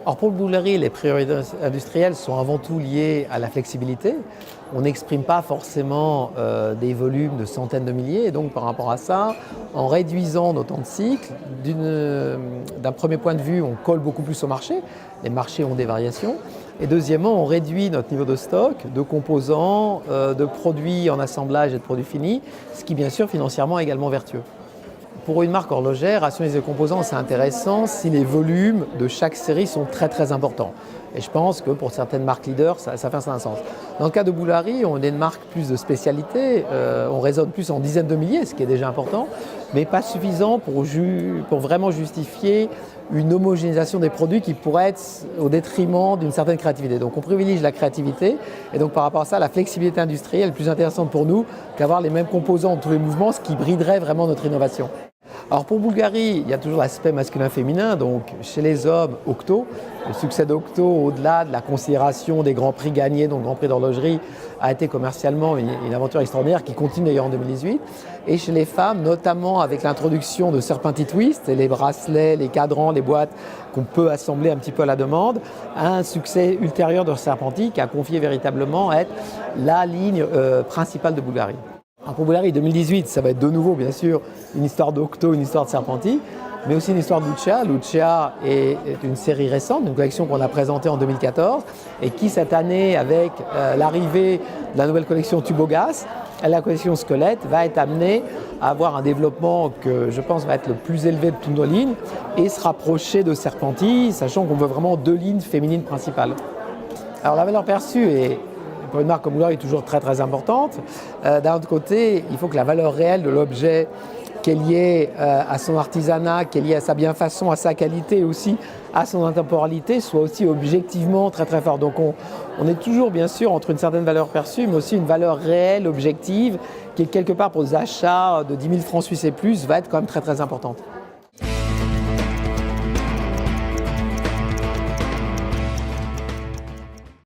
Alors pour le Bulgari, les priorités industrielles sont avant tout liées à la flexibilité. On n'exprime pas forcément des volumes de centaines de milliers, et donc par rapport à ça, en réduisant nos temps de cycle, d'un premier point de vue, on colle beaucoup plus au marché. Les marchés ont des variations. Et deuxièmement, on réduit notre niveau de stock, de composants, de produits en assemblage et de produits finis, ce qui bien sûr financièrement est également vertueux. Pour une marque horlogère, rationaliser les composants, c'est intéressant si les volumes de chaque série sont très importants. Et je pense que pour certaines marques leaders, ça fait un sens. Dans le cas de Bulgari, on est une marque plus de spécialité, on raisonne plus en dizaines de milliers, ce qui est déjà important, mais pas suffisant pour vraiment justifier une homogénéisation des produits qui pourrait être au détriment d'une certaine créativité. Donc on privilégie la créativité et donc par rapport à ça, la flexibilité industrielle est plus intéressante pour nous qu'avoir les mêmes composants dans tous les mouvements, ce qui briderait vraiment notre innovation. Alors pour Bulgari, il y a toujours l'aspect masculin-féminin, donc chez les hommes, Octo. Le succès d'Octo, au-delà de la considération des grands prix gagnés, donc le Grand Prix d'horlogerie, a été commercialement une aventure extraordinaire qui continue d'ailleurs en 2018. Et chez les femmes, notamment avec l'introduction de Serpenti Twist, et les bracelets, les cadrans, les boîtes qu'on peut assembler un petit peu à la demande, un succès ultérieur de Serpenti qui a confié véritablement être la ligne principale de Bulgari. Alors pour Bulgari 2018, ça va être de nouveau bien sûr une histoire d'Octo, une histoire de Serpenti, mais aussi une histoire de Lucia. Lucia est une série récente, une collection qu'on a présentée en 2014 et qui cette année, avec l'arrivée de la nouvelle collection Tubogas, la collection Squelette, va être amenée à avoir un développement que je pense va être le plus élevé de toutes nos lignes et se rapprocher de Serpenti, sachant qu'on veut vraiment deux lignes féminines principales. Alors la valeur perçue est pour une marque comme Bulgari est toujours très importante. D'un autre côté, il faut que la valeur réelle de l'objet qui est liée à son artisanat, qui est liée à sa bienfaçon, à sa qualité et aussi à son intemporalité soit aussi objectivement très forte. Donc on est toujours bien sûr entre une certaine valeur perçue mais aussi une valeur réelle, objective, qui est quelque part pour des achats de 10 000 francs suisses et plus va être quand même très importante.